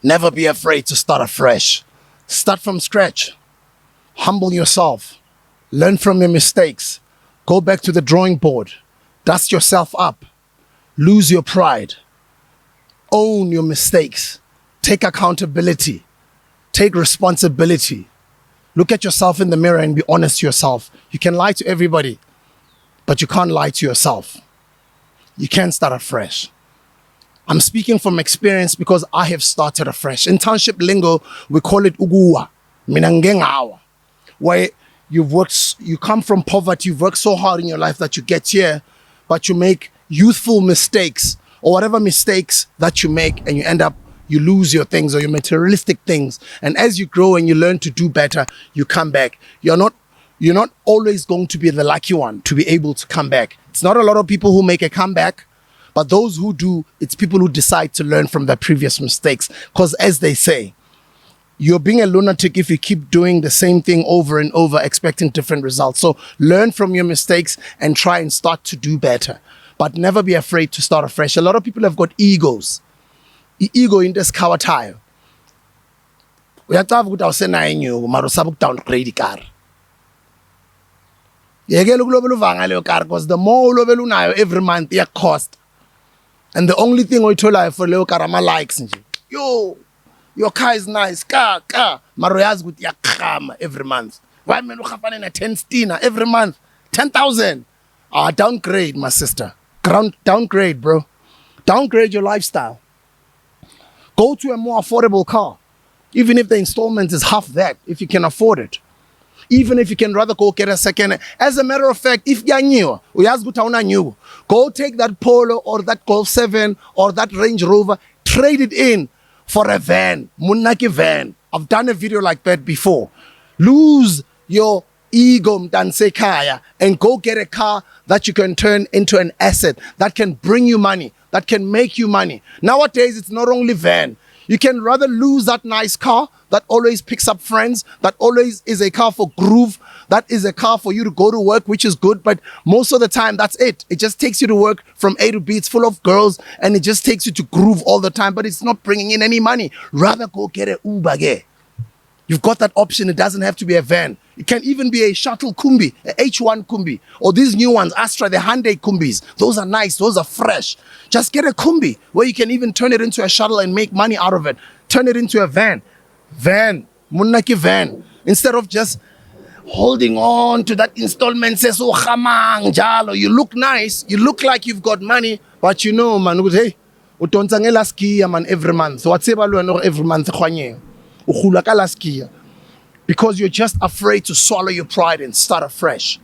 Never be afraid to start afresh. Start from scratch. Humble yourself. Learn from your mistakes. Go back to the drawing board. Dust yourself up. Lose your pride. Own your mistakes. Take accountability. Take responsibility. Look at yourself in the mirror and be honest to yourself. You can lie to everybody, but you can't lie to yourself. You can't start afresh. I'm speaking from experience because I have started afresh. In township lingo, we call it uguwa, minangengawa, where you come from poverty, you've worked so hard in your life that you get here, but you make youthful mistakes or whatever mistakes that you make, and you lose your things or your materialistic things. And as you grow and you learn to do better, you come back. You're not always going to be the lucky one to be able to come back. It's not a lot of people who make a comeback. But those who do, it's people who decide to learn from their previous mistakes. Because as they say, you're being a lunatic if you keep doing the same thing over and over, expecting different results. So learn from your mistakes and try and start to do better. But never be afraid to start afresh. A lot of people have got egos. Ego in this kawatayo. Uyacava ukuthi awusenayo inyuku mara usaba ukudowngrade ikar. Yekela ukulobela uvanga leyo car because the more ulobela unayo every month iya cost. And the only thing oyitholayo for leyo car ama likes nje. Yo, your car is nice. Car. Mara uyazi ukuthi iyakhama every month. Why man ukhafane na 10 stina every month? 10,000. Downgrade, my sister. Downgrade, bro. Downgrade your lifestyle. Go to a more affordable car. Even if the installment is half that, if you can afford it. Even if you can rather go get a second. As a matter of fact, if you're new, go take that Polo or that Golf 7 or that Range Rover, trade it in for a van, Munaki van. I've done a video like that before. Lose your ego, Mtansekaya, and go get a car that you can turn into an asset that can bring you money, that can make you money. Nowadays, it's not only van. You can rather lose that nice car that always picks up friends, that always is a car for groove, that is a car for you to go to work, which is good, but most of the time, that's it. It just takes you to work from A to B. It's full of girls, and it just takes you to groove all the time, but it's not bringing in any money. Rather go get an Uber. You've got that option. It doesn't have to be a van. It can even be a shuttle kumbi, a H1 kumbi, or these new ones, Astra, the Hyundai kumbis. Those are nice. Those are fresh. Just get a kumbi where you can even turn it into a shuttle and make money out of it. Turn it into a van. Munaki van. Instead of just holding on to that installment, says, oh, khamang, jalo. You look nice. You look like you've got money, but you know, man, hey, utontsangela skiya, man, every month. So what's every month? Because you're just afraid to swallow your pride and start afresh.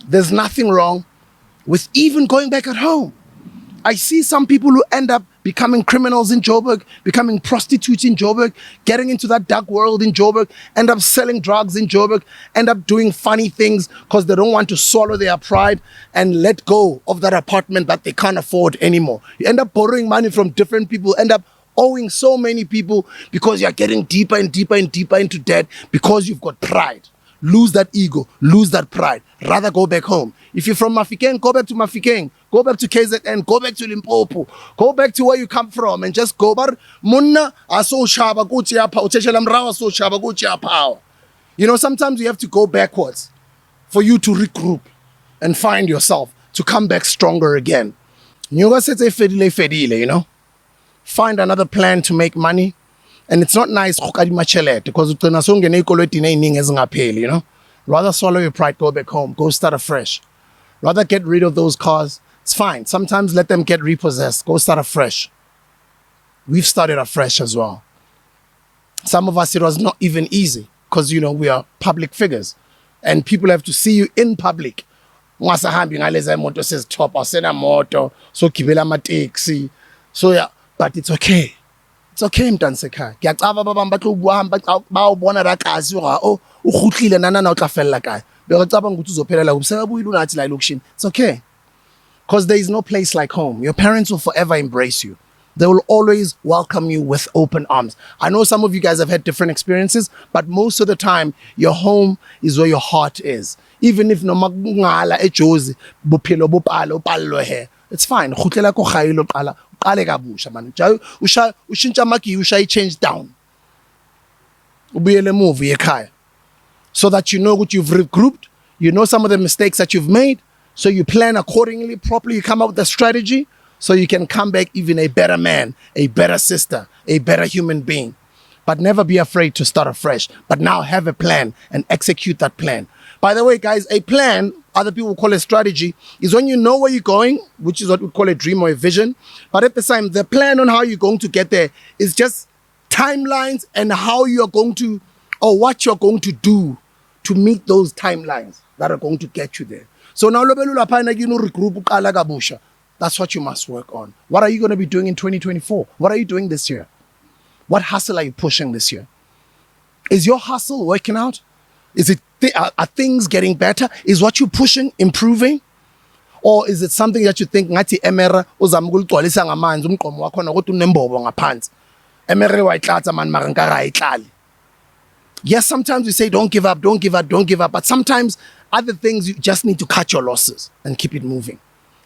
There's nothing wrong with even going back at home. I see some people who end up becoming criminals in Joburg, becoming prostitutes in Joburg, getting into that dark world in Joburg, end up selling drugs in Joburg, end up doing funny things because they don't want to swallow their pride and let go of that apartment that they can't afford anymore. You end up borrowing money from different people, end up owing so many people because you're getting deeper and deeper and deeper into debt because you've got pride. Lose that ego, lose that pride. Rather go back home. If you're from Mafikeng, go back to Mafikeng. Go back to KZN, go back to Limpopo. Go back to where you come from and just go. Munna aso shaba gutia pa uteshela mrawa so shaba gutia power. You know, sometimes you have to go backwards for you to regroup and find yourself to come back stronger again. Nyoga setse fedile, you know. Find another plan to make money. And it's not nice because you know. Rather swallow your pride, go back home, go start afresh. Rather get rid of those cars. It's fine. Sometimes let them get repossessed. Go start afresh. We've started afresh as well. Some of us, it was not even easy because, you know, we are public figures and people have to see you in public. Says top or send a motor, so kibela ma taxi. So yeah. But it's okay. It's okay, Mtansekaya. Ngiyacava babam bathi ubuhamba bawubona rakazi oh ukhuhlile nana na utlafela kai. Bekacabanga ukuthi uzophelela ubusebuyile unathi la elokishini. It's okay. Because there is no place like home. Your parents will forever embrace you. They will always welcome you with open arms. I know some of you guys have had different experiences, but most of the time, your home is where your heart is. Even if no magungala ejozi buphelo bopalo palo he. It's fine. uqale kabusha man ushintsha amagiye ushaye change down ubuyele emuva ekhaya so that you know what you've regrouped, you know some of the mistakes that you've made, so you plan accordingly, properly, you come up with a strategy so you can come back even a better man, a better sister, a better human being. But never be afraid to start afresh. But now have a plan and execute that plan. By the way, guys, a plan, other people call it strategy, is when you know where you're going, which is what we call a dream or a vision. But at the same time, the plan on how you're going to get there is just timelines and how you're going to, or what you're going to do to meet those timelines that are going to get you there. So now, that's what you must work on. What are you going to be doing in 2024? What are you doing this year? What hustle are you pushing this year? Is your hustle working out? Is it are things getting better? Is what you're pushing improving? Or is it something that you think ngathi emere uzama ukulugcwalisa ngamanzi umgqomo wakho nokuthi unembobo ngaphansi? Emere wayihlatsa man mara nkara ayihlali. Yes, sometimes we say don't give up, don't give up, don't give up. But sometimes other things you just need to cut your losses and keep it moving.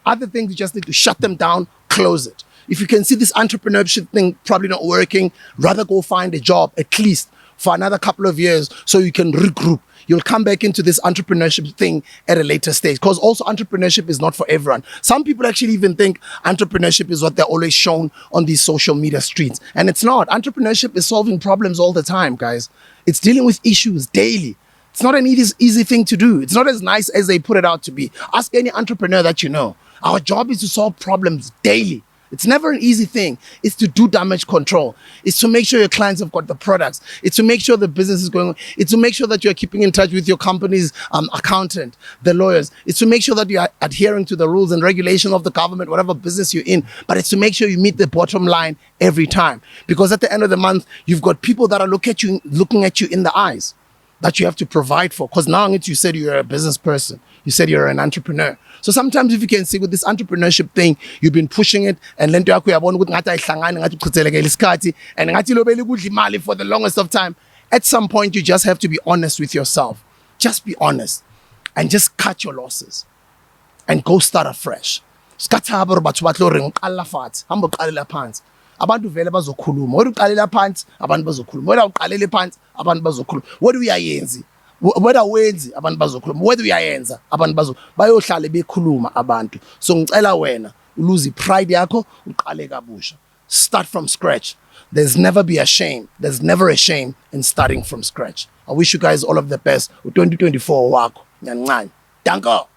Other things you just need to shut them down, close it. If you can see this entrepreneurship thing probably not working, rather go find a job at least for another couple of years so you can regroup. You'll come back into this entrepreneurship thing at a later stage, because also entrepreneurship is not for everyone. Some people actually even think entrepreneurship is what they're always shown on these social media streets. And it's not. Entrepreneurship is solving problems all the time, guys. It's dealing with issues daily. It's not an easy thing to do. It's not as nice as they put it out to be. Ask any entrepreneur that you know. Our job is to solve problems daily. It's never an easy thing. It's to do damage control. It's to make sure your clients have got the products. It's to make sure the business is going on. It's to make sure that you're keeping in touch with your company's accountant, the lawyers. It's to make sure that you are adhering to the rules and regulations of the government, whatever business you're in. But it's to make sure you meet the bottom line every time. Because at the end of the month, you've got people that are looking at you in the eyes that you have to provide for. Because now you said you're a business person. You said you're an entrepreneur. So sometimes if you can see with this entrepreneurship thing, you've been pushing it and lento yakho uyabona ukuthi ngathi ayihlangani ngathi uchithelekela isikhathi and ngathi lobele kudla imali for the longest of time. At some point, you just have to be honest with yourself. Just be honest and just cut your losses and go start afresh. Skathaba batho batlo re ngiqala fatshe hamba uqalela phansi. Abantu vele bazokhuluma. Wena uqalela phansi abantu bazokhuluma. Wena uqalele phansi abantu bazokhuluma. What uyayenzi? Whether wenzi abantu bazokhuluma, whether uyayenza abantu bayohlala bekhuluma abantu. So ngicela wena uluze pride yakho uqale kabusha. Start from scratch. There's never a shame in starting from scratch. I wish you guys all of the best. 2024 wakho nyancane. Danko.